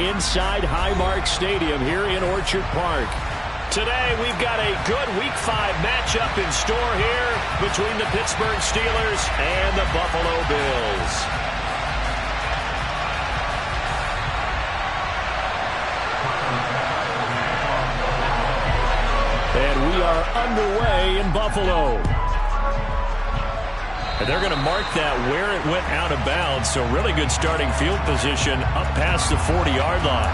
inside Highmark Stadium here in Orchard Park. Today, we've got a good Week 5 matchup in store here between the Pittsburgh Steelers and the Buffalo Bills. And we are underway in Buffalo. And they're going to mark that where it went out of bounds, so really good starting field position up past the 40-yard line.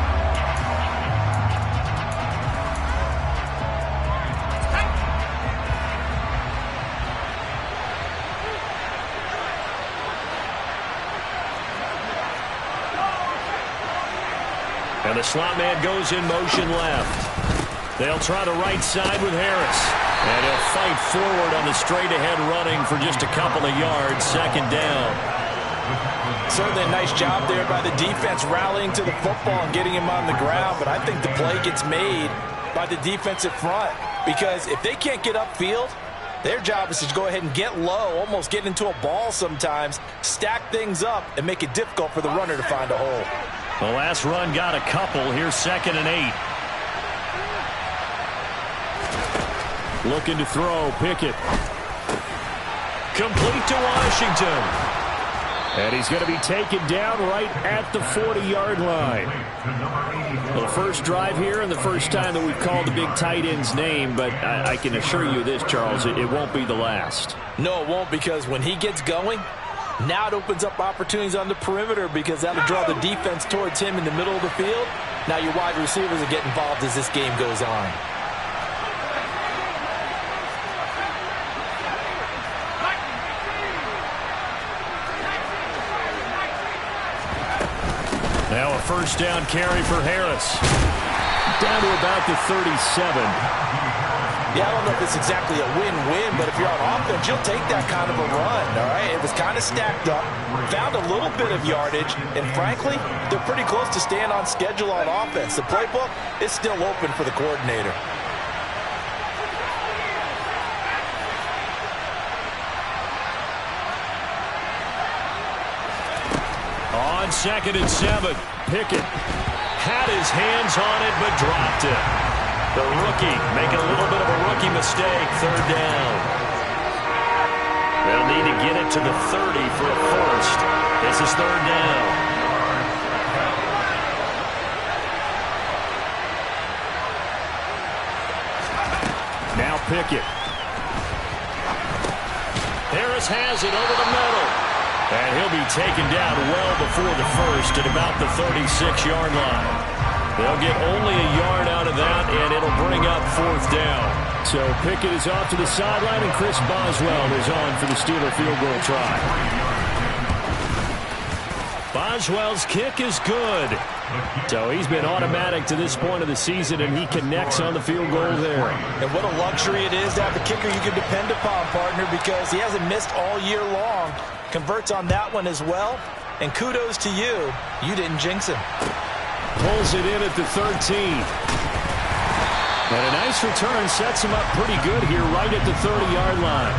And the slot man goes in motion left. They'll try the right side with Harris. And he'll fight forward on the straight-ahead running for just a couple of yards, second down. Certainly a nice job there by the defense rallying to the football and getting him on the ground. But I think the play gets made by the defensive front. Because if they can't get upfield, their job is to go ahead and get low, almost get into a ball sometimes, stack things up, and make it difficult for the runner to find a hole. The last run got a couple. Here's 2nd and 8. Looking to throw, Pickett. Complete to Washington. And he's going to be taken down right at the 40-yard line. Well, first drive here and the first time that we've called the big tight end's name, but I can assure you this, Charles, it won't be the last. No, it won't, because when he gets going, now it opens up opportunities on the perimeter because that'll draw the defense towards him in the middle of the field. Now your wide receivers will get involved as this game goes on. Now a first down carry for Harris. Down to about the 37. Yeah, I don't know if it's exactly a win-win, but if you're on offense, you'll take that kind of a run, all right? It was kind of stacked up, found a little bit of yardage, and frankly, they're pretty close to staying on schedule on offense. The playbook is still open for the coordinator. On 2nd and 7, Pickett had his hands on it but dropped it. The rookie making a little bit of a rookie mistake, 3rd down. They'll need to get it to the 30 for a first. This is 3rd down. Now Pickett. Harris has it over the middle. And he'll be taken down well before the first at about the 36-yard line. They'll get only a yard out of that, and it'll bring up 4th down. So Pickett is off to the sideline, and Chris Boswell is on for the Steeler field goal try. Boswell's kick is good. So he's been automatic to this point of the season, and he connects on the field goal there. And what a luxury it is to have a kicker you can depend upon, partner, because he hasn't missed all year long. Converts on that one as well. And kudos to you. You didn't jinx him. Pulls it in at the 13. And a nice return sets him up pretty good here right at the 30-yard line.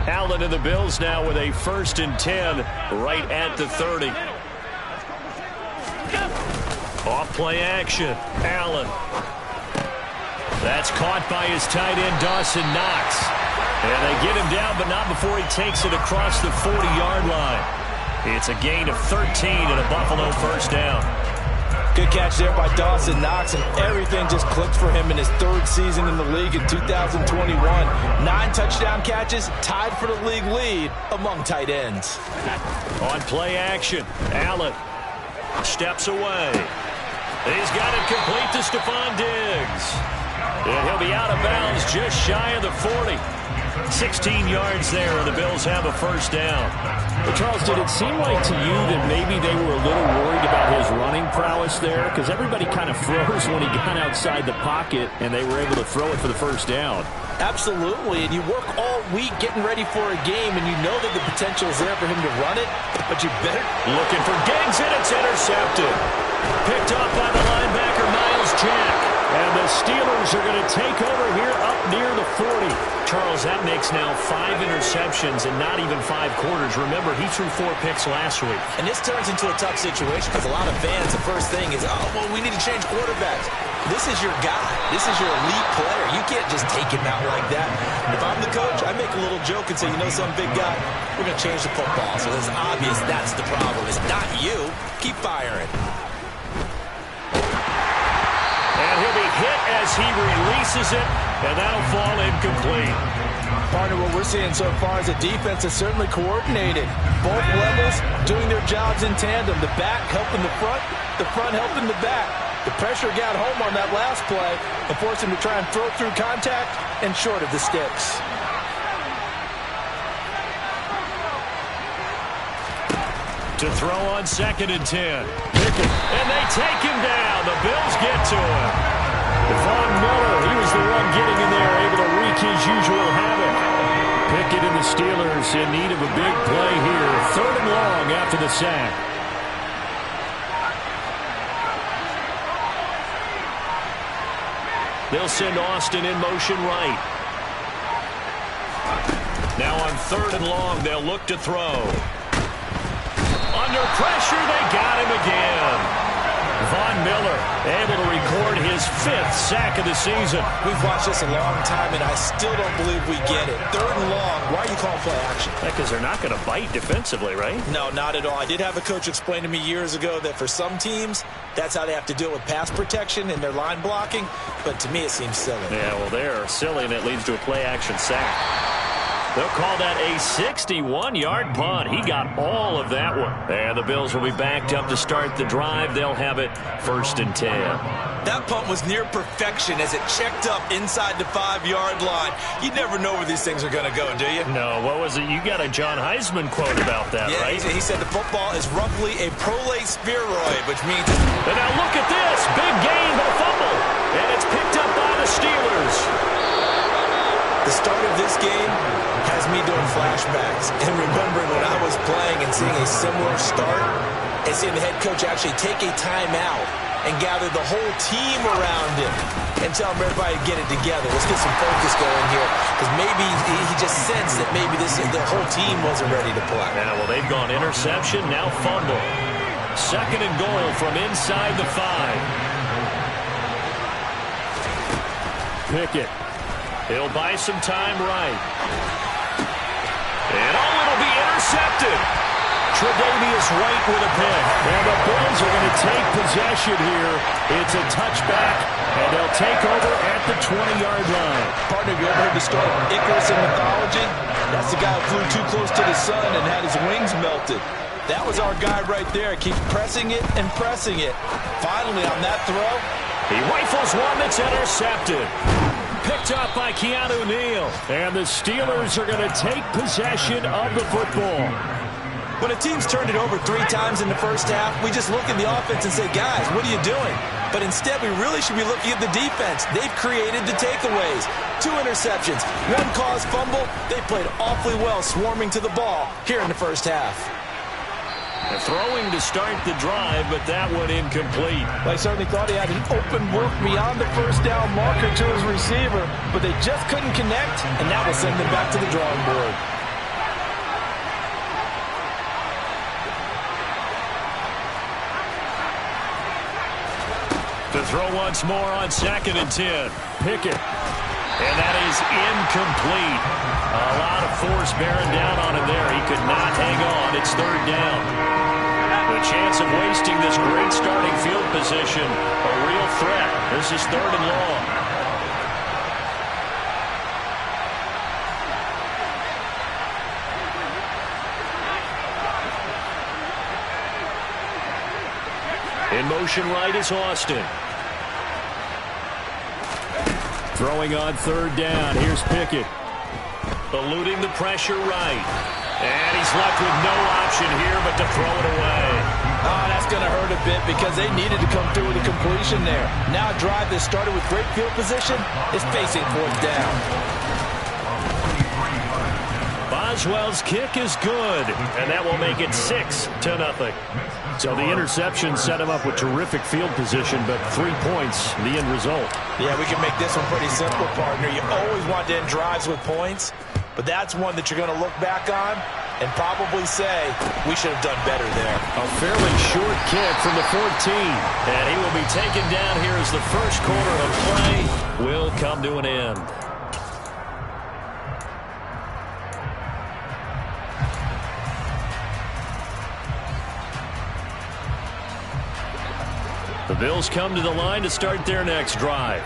Allen and the Bills now with a 1st and 10 right at the 30. Off play action. Allen. That's caught by his tight end, Dawson Knox. And they get him down, but not before he takes it across the 40-yard line. It's a gain of 13 and a Buffalo first down. Good catch there by Dawson Knox, and everything just clicked for him in his 3rd season in the league in 2021. 9 touchdown catches, tied for the league lead among tight ends. On play action, Allen steps away. He's got it complete to Stephon Diggs. And he'll be out of bounds just shy of the 40. 16 yards there, and the Bills have a first down. But Charles, did it seem like to you that maybe they were a little worried about his running prowess there? Because everybody kind of froze when he got outside the pocket, and they were able to throw it for the first down. Absolutely, and you work all week getting ready for a game, and you know that the potential is there for him to run it, but you better... Looking for Diggs, and it's intercepted. Picked up by the linebacker, Miles Jack. And the Steelers are going to take over here up near the 40. Charles, that makes now 5 interceptions and not even 5 quarters. Remember, he threw 4 picks last week. And this turns into a tough situation because a lot of fans, the first thing is, oh, well, we need to change quarterbacks. This is your guy. This is your elite player. You can't just take him out like that. If I'm the coach, I make a little joke and say, you know, some big guy, we're going to change the football. So it's obvious that's the problem. It's not you. Keep firing. And he'll be hit as he releases it, and that'll fall incomplete. Partner, what we're seeing so far is the defense is certainly coordinated. Both levels doing their jobs in tandem. The back helping the front helping the back. The pressure got home on that last play and forced him to try and throw through contact and short of the sticks. To throw on 2nd and 10. Pickett, and they take him down. The Bills get to him. Von Miller, he was the one getting in there, able to wreak his usual havoc. Pickett and the Steelers in need of a big play here. 3rd and long after the sack. They'll send Austin in motion right. Now on 3rd and long, they'll look to throw. Under pressure, they got him again. Von Miller able to record his 5th sack of the season. We've watched this a long time, and I still don't believe we get it. 3rd and long, why are you calling play action? Because they're not going to bite defensively, right? No, not at all. I did have a coach explain to me years ago that for some teams, that's how they have to deal with pass protection and their line blocking, but to me it seems silly. Yeah, well, they're silly, and it leads to a play-action sack. They'll call that a 61-yard punt. He got all of that one. And the Bills will be backed up to start the drive. They'll have it 1st and 10. That punt was near perfection as it checked up inside the 5-yard line. You never know where these things are going to go, do you? No, what was it? You got a John Heisman quote about that, right? He said the football is roughly a prolate spheroid, which means... And now look at this. Big gain, but a fumble. And it's picked up by the Steelers. The start of this game has me doing flashbacks and remembering when I was playing and seeing a similar start and seeing the head coach actually take a timeout and gather the whole team around him and tell him everybody to get it together. Let's get some focus going here because maybe he just sensed that maybe the whole team wasn't ready to play. Yeah, well, they've gone interception, now fumble. 2nd and goal from inside the 5. Pickett. He'll buy some time right. And it'll be intercepted. Tre'Davious White with a pick. And the Bills are going to take possession here. It's a touchback, and they'll take over at the 20-yard line. Partner, have you ever heard the story of Icarus in mythology? That's the guy who flew too close to the sun and had his wings melted. That was our guy right there. Keep pressing it and pressing it. Finally, on that throw, he rifles one that's intercepted. Picked up by Keanu Neal. And the Steelers are going to take possession of the football. When a team's turned it over 3 times in the first half, we just look at the offense and say, guys, what are you doing? But instead, we really should be looking at the defense. They've created the takeaways. 2 interceptions, 1 caused fumble. They played awfully well swarming to the ball here in the first half. And throwing to start the drive, but that one incomplete. I certainly thought he had an open look beyond the first down marker to his receiver, but they just couldn't connect, and that will send them back to the drawing board. To throw once more on 2nd and 10. Pickett. And that is incomplete. A lot of force bearing down on him there. He could not hang on. It's 3rd down. The chance of wasting this great starting field position, a real threat. This is 3rd and long. In motion right is Austin. Throwing on 3rd down. Here's Pickett. Eluding the pressure right. And he's left with no option here but to throw it away. Oh, that's going to hurt a bit because they needed to come through with a completion there. Now a drive that started with great field position is facing 4th down. Boswell's kick is good, and that will make it 6-0. So the interception set him up with terrific field position, but 3 points, the end result. Yeah, we can make this one pretty simple, partner. You always want to end drives with points, but that's one that you're going to look back on and probably say, we should have done better there. A fairly short kick from the 14. And he will be taken down here as the first quarter of play will come to an end. The Bills come to the line to start their next drive.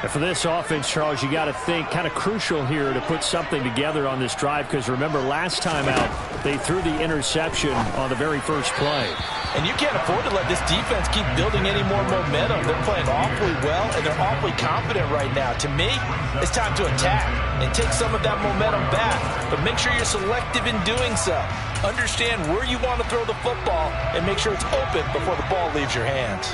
And for this offense, Charles, you got to think kind of crucial here to put something together on this drive, because remember last time out they threw the interception on the very first play. And you can't afford to let this defense keep building any more momentum. They're playing awfully well, and they're awfully confident right now. To me, it's time to attack and take some of that momentum back. But make sure you're selective in doing so. Understand where you want to throw the football and make sure it's open before the ball leaves your hands.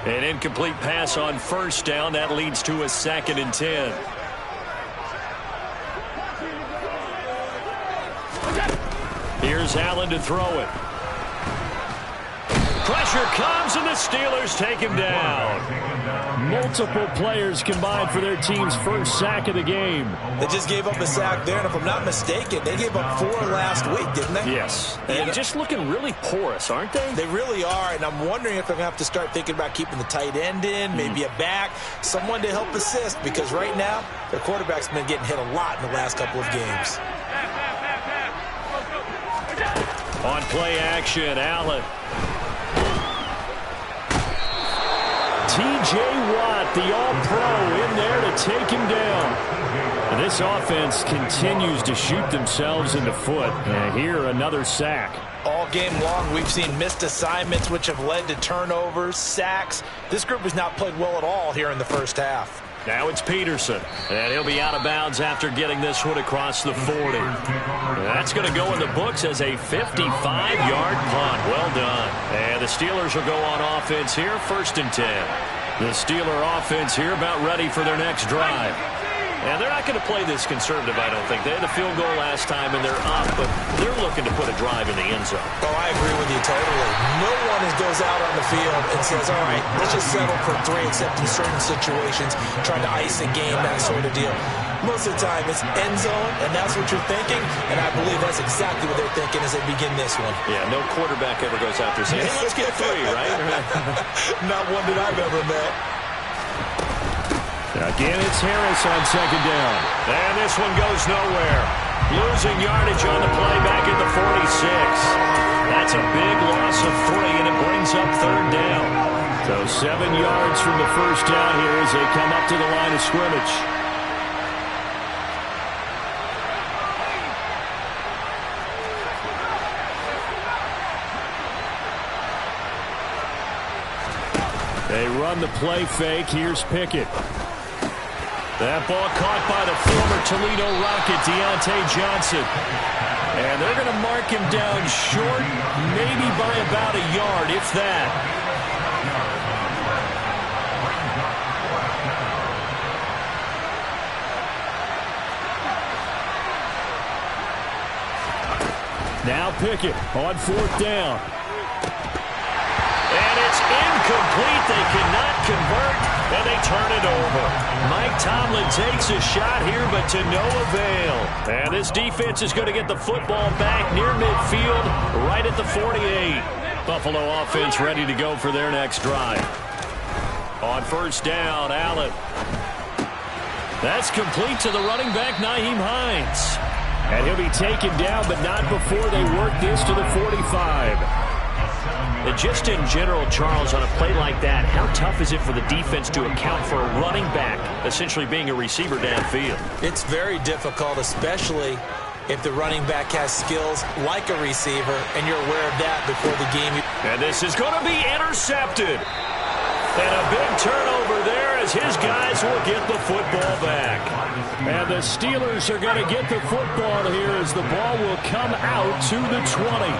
An incomplete pass on first down. That leads to a 2nd and 10. Here's Allen to throw it. Pressure comes, and the Steelers take him down. Multiple players combined for their team's first sack of the game. They just gave up a sack there, and if I'm not mistaken, they gave up 4 last week, didn't they? Yes. And just looking really porous, aren't they? They really are, and I'm wondering if they're going to have to start thinking about keeping the tight end in, maybe a back, someone to help assist, because right now, their quarterback's been getting hit a lot in the last couple of games. On play action, Allen. T.J. Watt, the All-Pro, in there to take him down. And this offense continues to shoot themselves in the foot. And here, another sack. All game long, we've seen missed assignments, which have led to turnovers, sacks. This group has not played well at all here in the first half. Now it's Peterson, and he'll be out of bounds after getting this one across the 40. That's going to go in the books as a 55-yard punt. Well done. And the Steelers will go on offense here, 1st and 10. The Steeler offense here about ready for their next drive. And they're not going to play this conservative, I don't think. They had a field goal last time, and they're up, but they're looking to put a drive in the end zone. Oh, I agree with you totally. No one goes out on the field and says, all right, let's just settle for 3, except in certain situations, trying to ice a game, that sort of deal. Most of the time, it's end zone, and that's what you're thinking, and I believe that's exactly what they're thinking as they begin this one. Yeah, no quarterback ever goes out there saying, hey, let's get 3, right? Not one that I've ever met. Again, it's Harris on 2nd down. And this one goes nowhere. Losing yardage on the play back at the 46. That's a big loss of 3, and it brings up 3rd down. So 7 yards from the first down here as they come up to the line of scrimmage. They run the play fake. Here's Pickett. That ball caught by the former Toledo Rocket, Deontay Johnson. And they're going to mark him down short, maybe by about a yard, if that. Now Pickett on 4th down. And it's incomplete. They cannot convert, and they turn it over. Mike Tomlin takes a shot here, but to no avail. And this defense is going to get the football back near midfield, right at the 48. Buffalo offense ready to go for their next drive. On 1st down, Allen. That's complete to the running back, Nyheim Hines. And he'll be taken down, but not before they work this to the 45. And just in general, Charles, on a play like that, how tough is it for the defense to account for a running back essentially being a receiver downfield? It's very difficult, especially if the running back has skills like a receiver, and you're aware of that before the game. And this is going to be intercepted. And a big turnover there as his guys will get the football back. And the Steelers are going to get the football here as the ball will come out to the 20.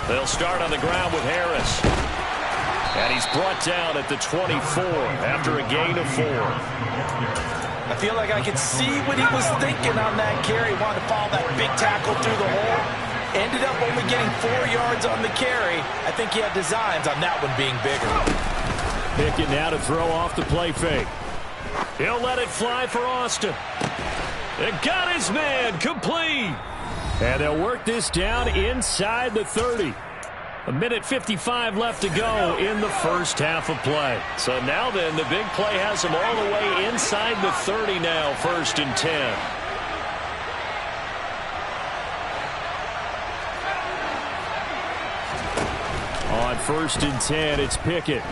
They'll start on the ground with Harris. And he's brought down at the 24 after a gain of 4. I feel like I could see what he was thinking on that carry. He wanted to follow that big tackle through the hole. Ended up only getting 4 yards on the carry. I think he had designs on that one being bigger. Pickett now to throw off the play fake. He'll let it fly for Austin. It got his man complete. And they'll work this down inside the 30. 1:55 left to go in the first half of play. So now then, the big play has him all the way inside the 30 now, 1st and 10. On 1st and 10, it's Pickett.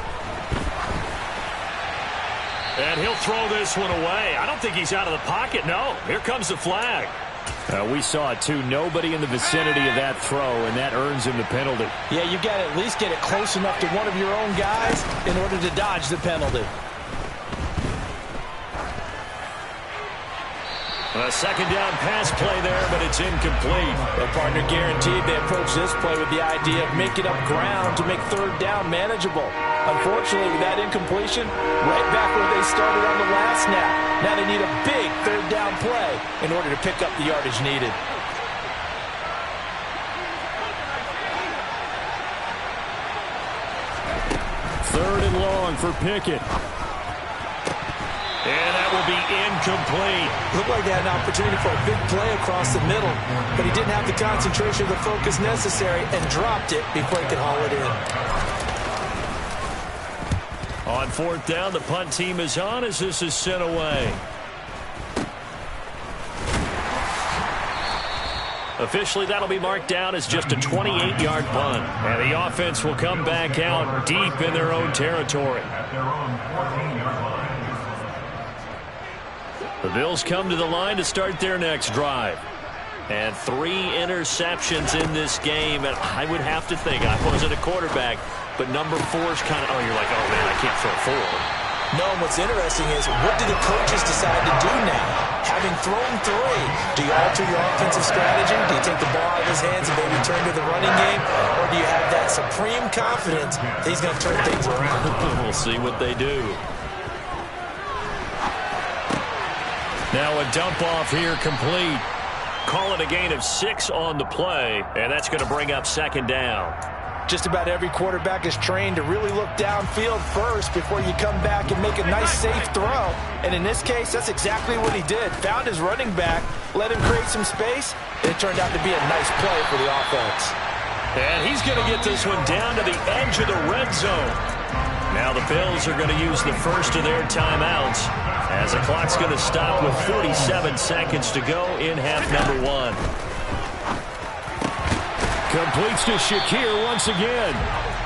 And he'll throw this one away. I don't think he's out of the pocket, no. Here comes the flag. We saw it too. Nobody in the vicinity of that throw, and that earns him the penalty. Yeah, you've got to at least get it close enough to one of your own guys in order to dodge the penalty. A second down pass play there, but it's incomplete. Their partner guaranteed they approach this play with the idea of making up ground to make 3rd down manageable. Unfortunately, with that incompletion, right back where they started on the last snap. Now they need a big 3rd down play in order to pick up the yardage needed. Third and long for Pickett. And that will be incomplete. Looked like they had an opportunity for a big play across the middle, but he didn't have the concentration or the focus necessary and dropped it before he could haul it in. On 4th down, the punt team is on as this is sent away. Officially, that'll be marked down as just a 28-yard punt. And the offense will come back out deep in their own territory. The Bills come to the line to start their next drive. And 3 interceptions in this game. And I would have to think, I wasn't a quarterback, but number 4 is kind of, oh, you're like, oh, man, I can't throw 4. No, and what's interesting is, what do the coaches decide to do now? Having thrown 3, do you alter your offensive strategy? Do you take the ball out of his hands and maybe turn to the running game? Or do you have that supreme confidence that he's going to turn things around? We'll see what they do. Now a dump off here complete. Call it a gain of 6 on the play, and that's going to bring up 2nd down. Just about every quarterback is trained to really look downfield first before you come back and make a nice, safe throw. And in this case, that's exactly what he did. Found his running back, let him create some space, and it turned out to be a nice play for the offense. And he's going to get this one down to the edge of the red zone. Now the Bills are going to use the first of their timeouts as the clock's going to stop with 47 seconds to go in half number 1. Completes to Shakir once again.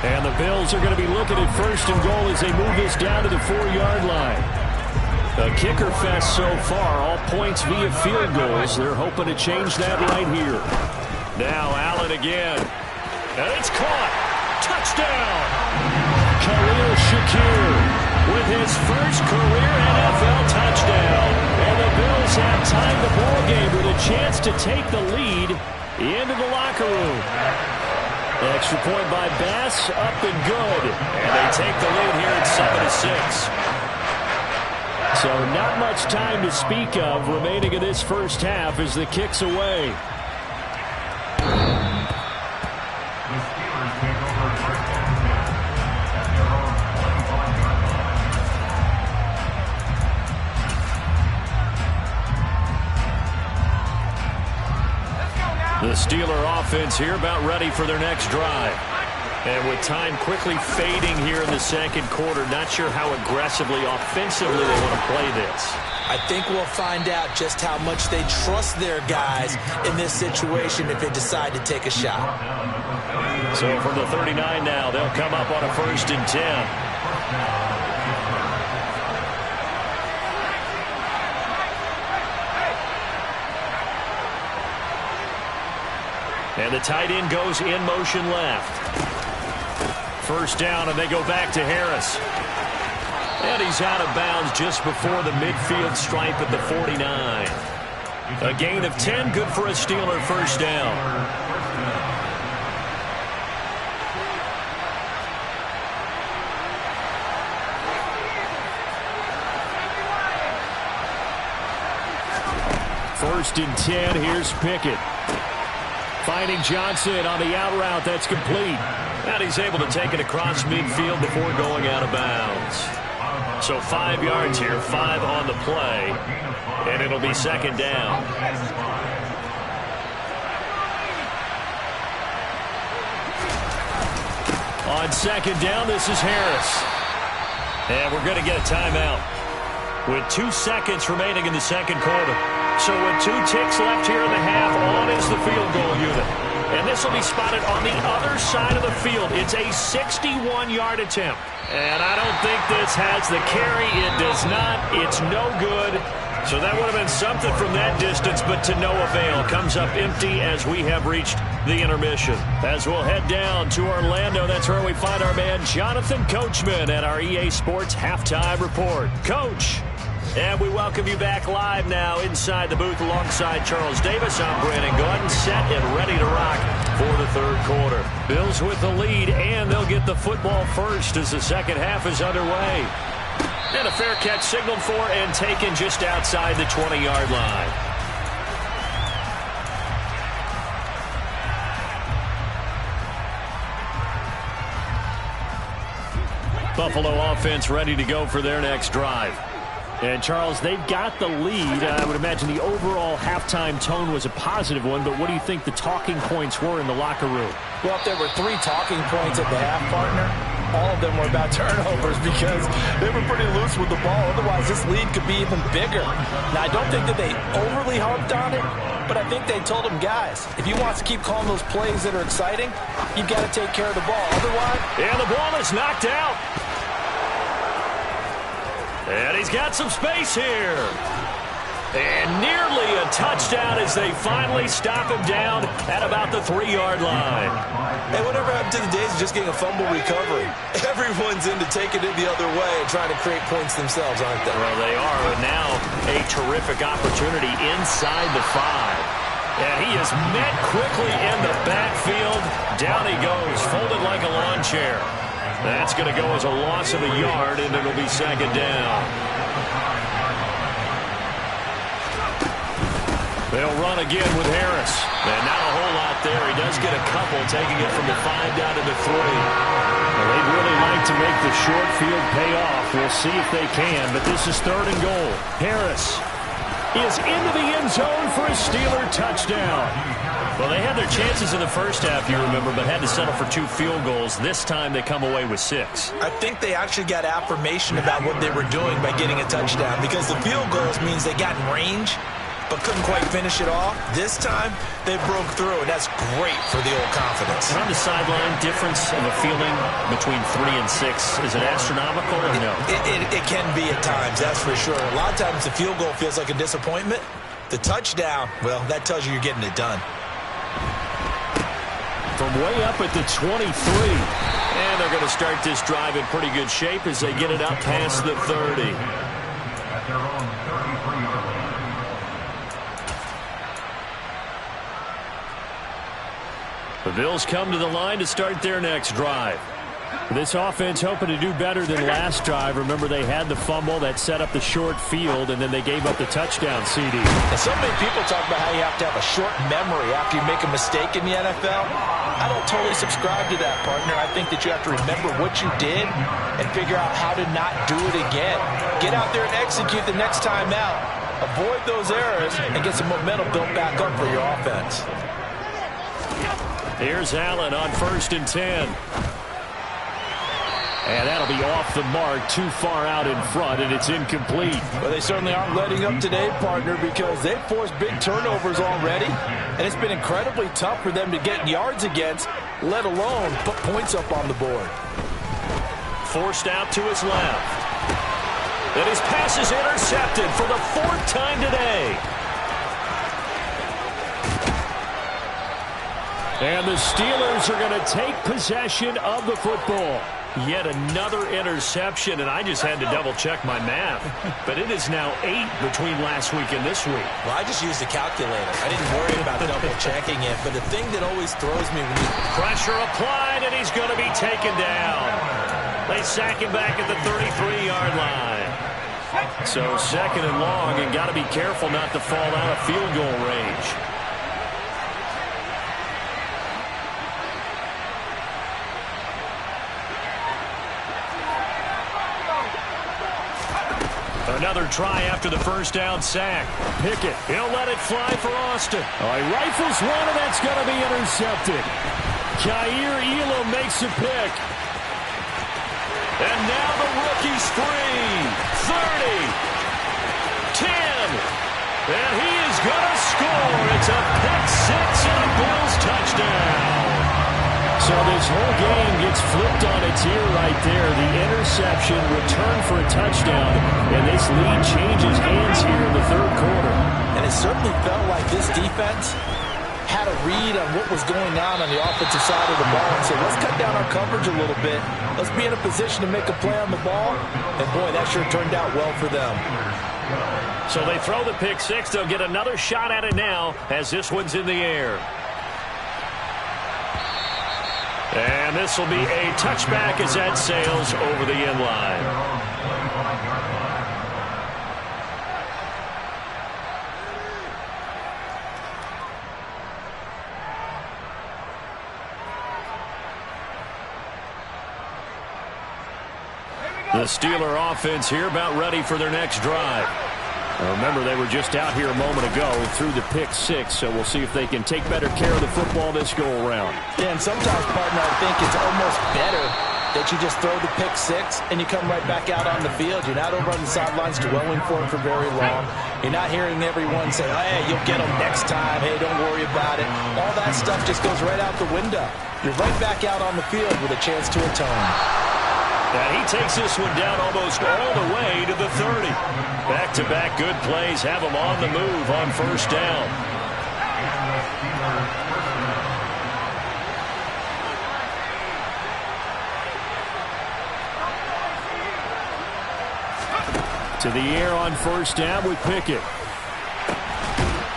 And the Bills are going to be looking at 1st and goal as they move this down to the 4-yard line. A kicker fest so far, all points via field goals. They're hoping to change that right here. Now Allen again. And it's caught. Touchdown. Khalil Shakir with his first career NFL touchdown. And the Bills have tied the ballgame with a chance to take the lead into the locker room. Extra point by Bass, up and good. And they take the lead here at 7-6. So not much time to speak of remaining in this first half as the kick's away. The Steeler offense here about ready for their next drive. And with time quickly fading here in the 2nd quarter, not sure how aggressively, offensively they want to play this. I think we'll find out just how much they trust their guys in this situation if they decide to take a shot. So from the 39 now, they'll come up on a 1st and 10. And the tight end goes in motion left. 1st down, and they go back to Harris. And he's out of bounds just before the midfield stripe at the 49. A gain of 10, good for a Steeler 1st down. First and 10, here's Pickett. Finding Johnson on the out route. That's complete. And he's able to take it across midfield before going out of bounds. So 5 yards here, 5 on the play, and it'll be second down. On second down, this is Harris. And we're going to get a timeout with 2 seconds remaining in the second quarter. So with 2 ticks left here in the half, on is the field goal unit. And this will be spotted on the other side of the field. It's a 61-yard attempt. And I don't think this has the carry. It does not. It's no good. So that would have been something from that distance, but to no avail. Comes up empty as we have reached the intermission. As we'll head down to Orlando, that's where we find our man Jonathan Coachman at our EA Sports Halftime Report. Coach. And we welcome you back live now inside the booth alongside Charles Davis. I'm Brandon Gaudin, set and ready to rock for the third quarter. Bills with the lead, and they'll get the football first as the second half is underway. And a fair catch signaled for and taken just outside the 20-yard line. Buffalo offense ready to go for their next drive. And, Charles, they've got the lead. I would imagine the overall halftime tone was a positive one, but what do you think the talking points were in the locker room? Well, if there were 3 talking points at the half, partner, all of them were about turnovers because they were pretty loose with the ball. Otherwise, this lead could be even bigger. Now, I don't think that they overly harped on it, but I think they told them, guys, if you want to keep calling those plays that are exciting, you've got to take care of the ball. Otherwise, and the ball is knocked out. And he's got some space here. And nearly a touchdown as they finally stop him down at about the 3-yard line. Hey, whatever happened to the days of just getting a fumble recovery? Everyone's into taking it the other way and trying to create points themselves, aren't they? Well, they are. And now a terrific opportunity inside the 5. And he is met quickly in the backfield. Down he goes, folded like a lawn chair. That's going to go as a loss of a yard, and it'll be second down. They'll run again with Harris. And not a whole lot there. He does get a couple, taking it from the 5 down to the 3. Well, they'd really like to make the short field pay off. We'll see if they can, but this is 3rd and goal. Harris is into the end zone for a Steeler touchdown. Well, they had their chances in the first half, you remember, but had to settle for 2 field goals. This time they come away with 6. I think they actually got affirmation about what they were doing by getting a touchdown because the field goals means they got in range but couldn't quite finish it off. This time, they broke through, and that's great for the old confidence. And on the sideline, difference of a feeling between 3 and 6, is it astronomical or no? It can be at times, that's for sure. A lot of times the field goal feels like a disappointment. The touchdown, well, that tells you you're getting it done. From way up at the 23. And they're going to start this drive in pretty good shape as they get it up past the 30. The Bills come to the line to start their next drive. This offense hoping to do better than last drive. Remember, they had the fumble that set up the short field, and then they gave up the touchdown CD. And so many people talk about how you have to have a short memory after you make a mistake in the NFL. I don't totally subscribe to that, partner. I think that you have to remember what you did and figure out how to not do it again. Get out there and execute the next time out. Avoid those errors and get some momentum built back up for your offense. Here's Allen on 1st and 10. And that'll be off the mark, too far out in front, and it's incomplete. Well, they certainly aren't letting up today, partner, because they've forced big turnovers already, and it's been incredibly tough for them to get yards against, let alone put points up on the board. Forced out to his left. And his pass is intercepted for the 4th time today. And the Steelers are going to take possession of the football. Yet another interception, and I just had to double-check my math. But it is now 8 between last week and this week. Well, I just used a calculator. I didn't worry about double-checking it. But the thing that always throws me when you... Pressure applied, and he's going to be taken down. They sack him back at the 33-yard line. So 2nd and long, and got to be careful not to fall out of field goal range. Another try after the first down sack. Pickett, he'll let it fly for Austin. Oh, he rifles one, and that's going to be intercepted. Kaiir Elam makes a pick. And now the rookie's free. 30. 10. And he is going to score. It's a pick six and a Bills touchdown. So this whole game gets flipped on its ear right there. The interception, return for a touchdown, and this lead changes hands here in the third quarter. And it certainly felt like this defense had a read on what was going on the offensive side of the ball and said, let's cut down our coverage a little bit. Let's be in a position to make a play on the ball. And, boy, that sure turned out well for them. So they throw the pick six. They'll get another shot at it now as this one's in the air. And this will be a touchback as that sails over the end line. The Steeler offense here about ready for their next drive. Remember, they were just out here a moment ago through the pick six, so we'll see if they can take better care of the football this go-around. Yeah, and sometimes, partner, I think it's almost better that you just throw the pick six and you come right back out on the field. You're not over on the sidelines dwelling for it for very long. You're not hearing everyone say, oh, hey, you'll get them next time. Hey, don't worry about it. All that stuff just goes right out the window. You're right back out on the field with a chance to atone. And he takes this one down almost all the way to the 30. Back-to-back good plays have him on the move on first down. To the air on first down with Pickett.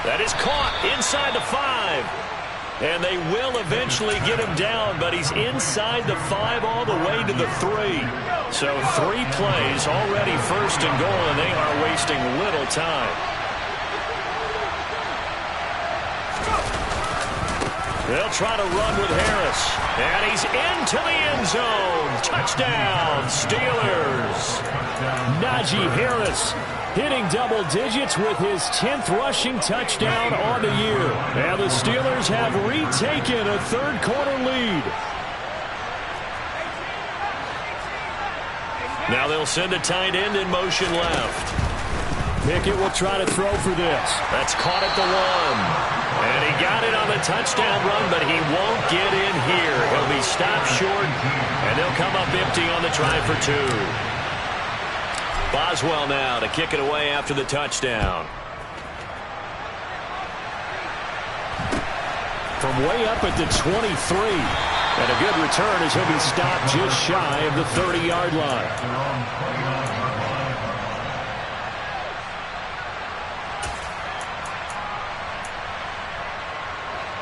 That is caught inside the 5. And they will eventually get him down, but he's inside the 5 all the way to the 3. So 3 plays already first and goal, and they are wasting little time. They'll try to run with Harris. And he's into the end zone. Touchdown, Steelers. Najee Harris hitting double digits with his 10th rushing touchdown on the year. And the Steelers have retaken a third quarter lead. Now they'll send a tight end in motion left. Pickett will try to throw for this. That's caught at the 1. And he got it on the touchdown run, but he won't get in here. He'll be stopped short, and they'll come up empty on the try for 2. Boswell now to kick it away after the touchdown. From way up at the 23. And a good return as he'll be stopped just shy of the 30-yard line.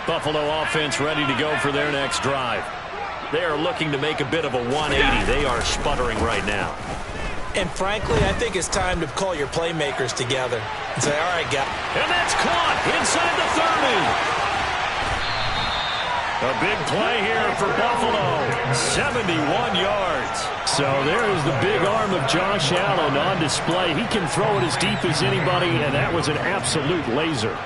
Buffalo offense ready to go for their next drive. They are looking to make a bit of a 180. They are sputtering right now. And frankly, I think it's time to call your playmakers together and say, all right, guys. And that's caught inside the 30. A big play here for Buffalo. 71 yards. So there is the big arm of Josh Allen on display. He can throw it as deep as anybody, and that was an absolute laser.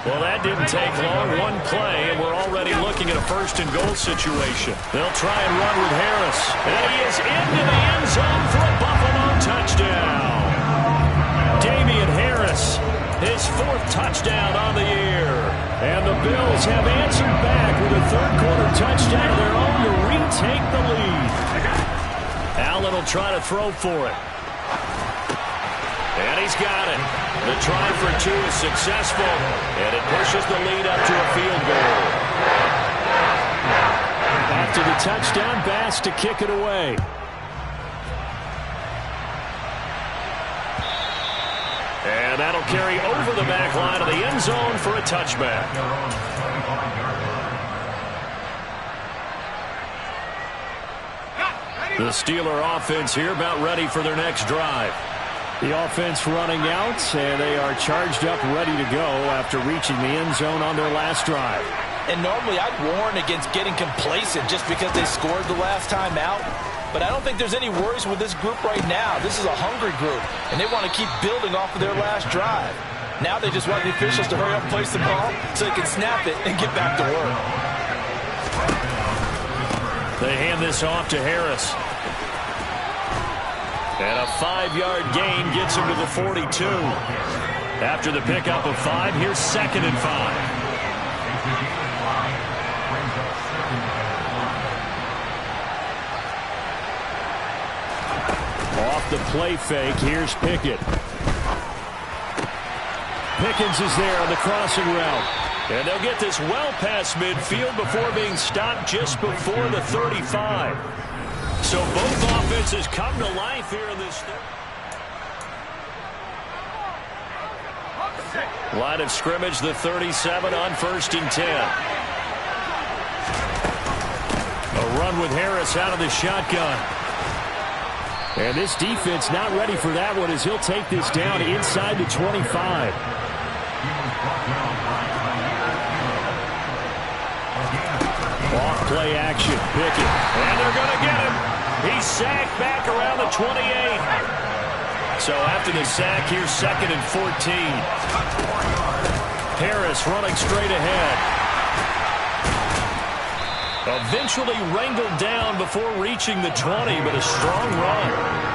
Well, that didn't take long. One play, and we're already looking at a first-and-goal situation. They'll try and run with Harris. And he is into the end zone for a Buffalo touchdown. Damian Harris, his 4th touchdown on the year. And the Bills have answered back with a third-quarter touchdown of their own to retake the lead. Allen will try to throw for it. And he's got it. The try for 2 is successful, and it pushes the lead up to a field goal. After the touchdown, Bass to kick it away. And that'll carry over the back line of the end zone for a touchback. The Steeler offense here about ready for their next drive. The offense running out, and they are charged up, ready to go after reaching the end zone on their last drive. And normally I'd warn against getting complacent just because they scored the last time out. but I don't think there's any worries with this group right now. This is a hungry group, and they want to keep building off of their last drive. Now they just want the officials to hurry up and place the ball so they can snap it and get back to work. They hand this off to Harris. And a 5-yard gain gets him to the 42. After the pickup of 5, here's 2nd and 5. Off the play fake, here's Pickett. Pickens is there on the crossing route. And they'll get this well past midfield before being stopped just before the 35. So both offenses come to life here in this line of scrimmage, the 37 on 1st and 10. A run with Harris out of the shotgun. And this defense not ready for that one as he'll take this down inside the 25. Off play action, Pickett. And they're going to get him. He's sacked back around the 28. So after the sack, here's 2nd and 14. Harris running straight ahead. Eventually wrangled down before reaching the 20, but a strong run.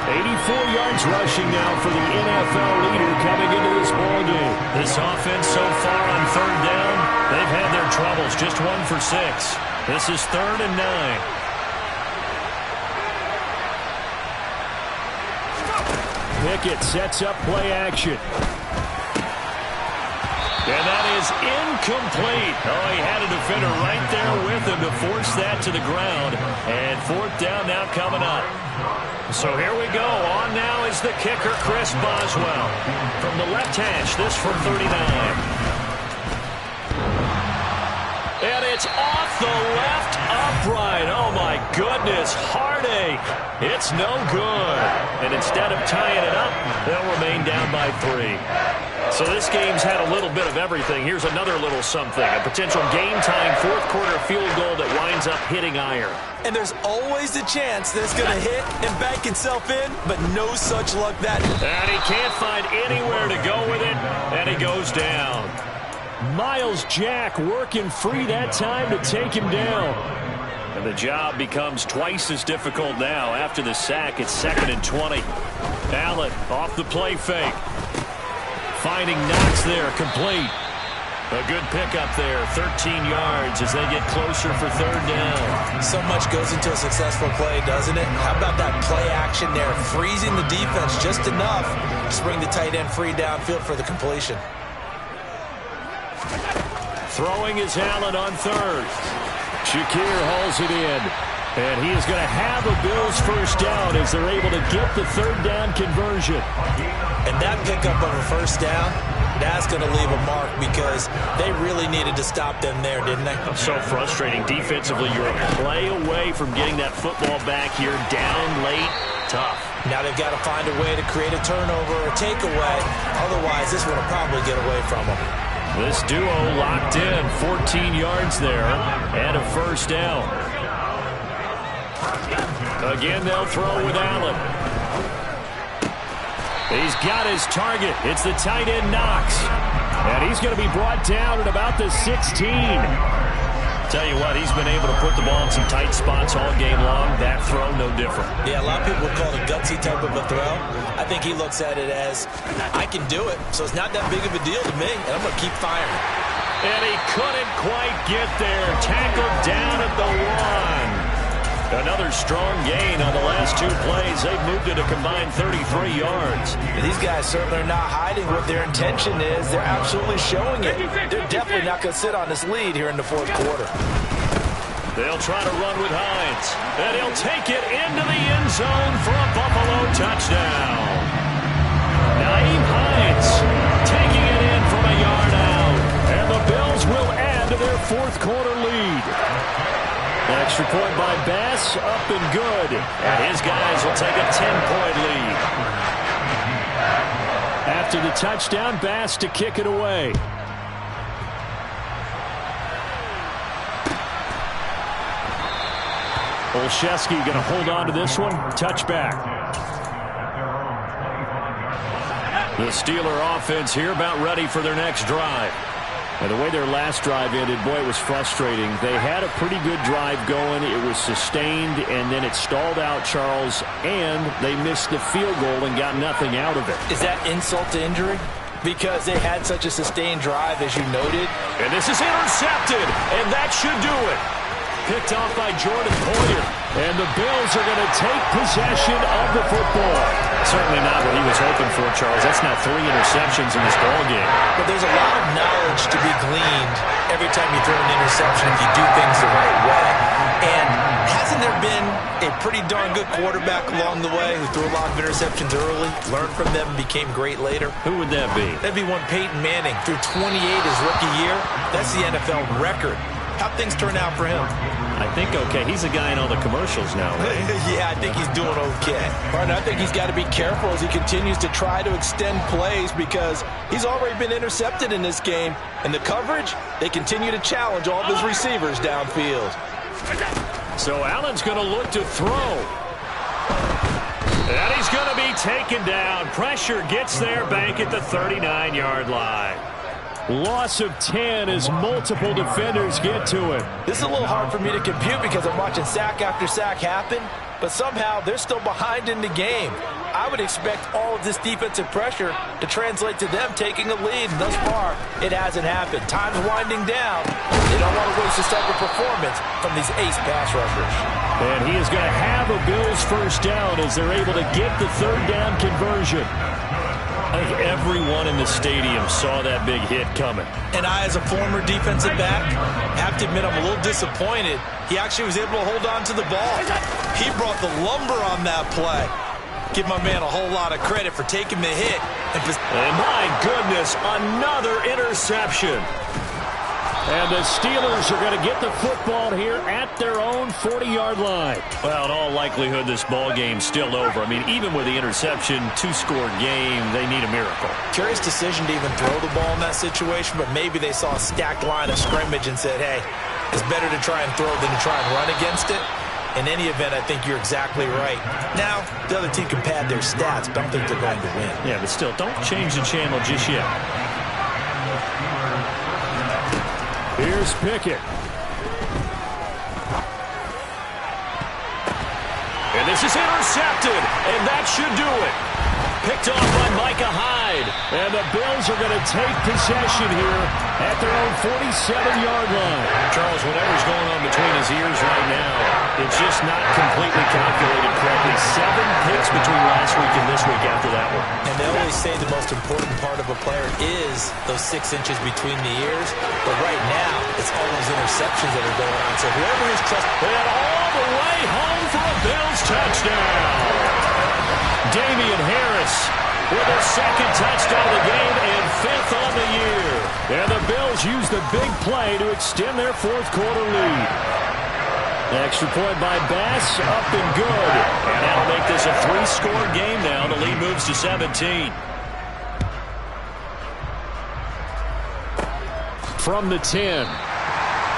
84 yards rushing now for the NFL leader coming into this ballgame. This offense so far on 3rd down, they've had their troubles. Just 1 for 6. This is 3rd and 9. Pickett sets up play action. And that is incomplete. Oh, he had a defender right there with him to force that to the ground. And 4th down now coming up. So here we go. On now is the kicker, Chris Boswell. From the left hash, this from 39. And it's off the left upright. Oh, my goodness. Heartache. It's no good. And instead of tying it up, they'll remain down by 3. So this game's had a little bit of everything. Here's another little something. A potential game-tying 4th quarter field goal that winds up hitting iron. And there's always the chance that it's going to hit and bank itself in, but no such luck that. And he can't find anywhere to go with it, and he goes down. Miles Jack working free that time to take him down. And the job becomes twice as difficult now. After the sack, it's 2nd and 20. Allen off the play fake. Finding Knox there, complete. A good pickup there, 13 yards as they get closer for 3rd down. So much goes into a successful play, doesn't it? How about that play action there, freezing the defense just enough to bring the tight end free downfield for the completion. Throwing is Allen on 3rd. Shakir hauls it in. And he is going to have a Bills 1st down as they're able to get the 3rd down conversion. And that pickup of a 1st down, that's going to leave a mark because they really needed to stop them there, didn't they? So frustrating. Defensively, you're a play away from getting that football back here. Down late, tough. Now they've got to find a way to create a turnover or a takeaway. Otherwise, this one will probably get away from them. This duo locked in. 14 yards there and a 1st down. Again, they'll throw with Allen. He's got his target. It's the tight end, Knox. And he's going to be brought down at about the 16. Tell you what, he's been able to put the ball in some tight spots all game long. That throw, no different. Yeah, a lot of people would call it a gutsy type of a throw. I think he looks at it as, I can do it, so it's not that big of a deal to me, and I'm going to keep firing. And he couldn't quite get there. Tackled down at the 1. Another strong gain on the last 2 plays. They've moved it a combined 33 yards. These guys certainly are not hiding what their intention is. They're absolutely showing it. They're definitely not going to sit on this lead here in the 4th quarter. They'll try to run with Hines. And he'll take it into the end zone for a Buffalo touchdown. Nyheim Hines taking it in from a yard out. And the Bills will add to their 4th quarter lead. Extra point by Bass, up and good. And his guys will take a 10-point lead. After the touchdown, Bass to kick it away. Olszewski going to hold on to this one. Touchback. The Steeler offense here about ready for their next drive. And the way their last drive ended, boy, it was frustrating. They had a pretty good drive going. It was sustained, and then it stalled out, Charles, and they missed the field goal and got nothing out of it. Is that insult to injury? Because they had such a sustained drive, as you noted. And this is intercepted, and that should do it. Picked off by Jordan Poyer. And the Bills are going to take possession of the football. Certainly not what he was hoping for, Charles. That's now 3 interceptions in this ballgame. But there's a lot of knowledge to be gleaned every time you throw an interception if you do things the right way. And hasn't there been a pretty darn good quarterback along the way who threw a lot of interceptions early, learned from them, and became great later? Who would that be? That'd be one Peyton Manning. Threw 28 his rookie year. That's the NFL record. How'd things turn out for him? I think okay. He's a guy in all the commercials now, right? Yeah, I think he's doing okay. Partner, I think he's got to be careful as he continues to try to extend plays because he's already been intercepted in this game. And the coverage, they continue to challenge all of his receivers downfield. So Allen's going to look to throw. And he's going to be taken down. Pressure gets there back at the 39-yard line. Loss of 10 as multiple defenders get to it. This is a little hard for me to compute because I'm watching sack after sack happen, but somehow they're still behind in the game. I would expect all of this defensive pressure to translate to them taking a lead, and thus far, it hasn't happened. Time's winding down. They don't want to waste this type of performance from these ace pass rushers. And he is going to have a Bills first down as they're able to get the third down conversion. I think everyone in the stadium saw that big hit coming. And I, as a former defensive back, have to admit I'm a little disappointed. He actually was able to hold on to the ball. He brought the lumber on that play. Give my man a whole lot of credit for taking the hit. And my goodness, another interception. And the Steelers are going to get the football here at their own 40-yard line. Well, in all likelihood, this ball game's still over. I mean, even with the interception, 2-score game, they need a miracle. Curious decision to even throw the ball in that situation, but maybe they saw a stacked line of scrimmage and said, hey, it's better to try and throw than to try and run against it. In any event, I think you're exactly right. Now, the other team can pad their stats, but I don't think they're going to win. Yeah, but still, don't change the channel just yet. Here's Pickett. And this is intercepted, and that should do it. Picked off by Micah Hyde. And the Bills are going to take possession here at their own 47-yard line. Charles, whatever's going on between his ears right now, it's just not completely calculated correctly. 7 picks between last week and this week after that one. And they always say the most important part of a player is those 6 inches between the ears. But right now, it's all those interceptions that are going on. So whoever is trusted, and all the way home for a Bills touchdown. Damian Harris with a 2nd touchdown of the game and 5th on the year. And the Bills use the big play to extend their 4th quarter lead. Extra point by Bass, up and good. And that'll make this a 3-score game now. The lead moves to 17. From the 10.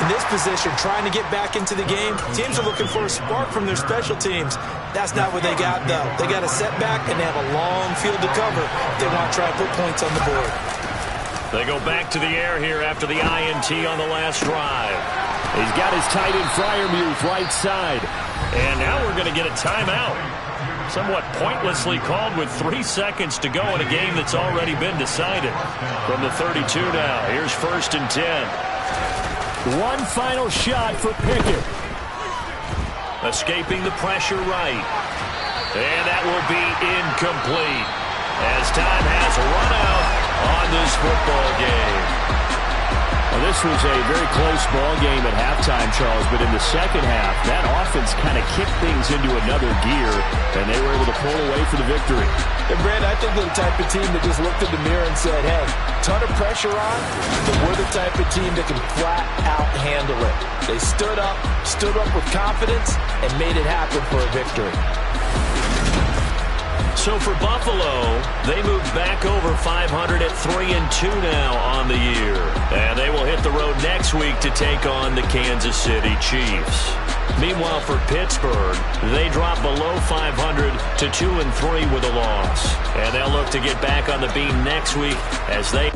In this position, trying to get back into the game, teams are looking for a spark from their special teams. That's not what they got, though. They got a setback, and they have a long field to cover if they want to try to put points on the board. They go back to the air here after the INT on the last drive. He's got his tight end Freiermuth right side. And now we're going to get a timeout. Somewhat pointlessly called with 3 seconds to go in a game that's already been decided. From the 32 now, here's 1st and 10. One final shot for Pickett. Escaping the pressure right. And that will be incomplete as time has run out on this football game. Well, this was a very close ball game at halftime, Charles, but in the second half, that offense kind of kicked things into another gear, and they were able to pull away for the victory. And, Brad, I think they're the type of team that just looked in the mirror and said, hey, ton of pressure on, but we're the type of team that can flat out handle it. They stood up with confidence, and made it happen for a victory. So for Buffalo, they moved back over 500 at 3-2 now on the year. And they will hit the road next week to take on the Kansas City Chiefs. Meanwhile, for Pittsburgh, they drop below 500 to 2-3 with a loss. And they'll look to get back on the beam next week as they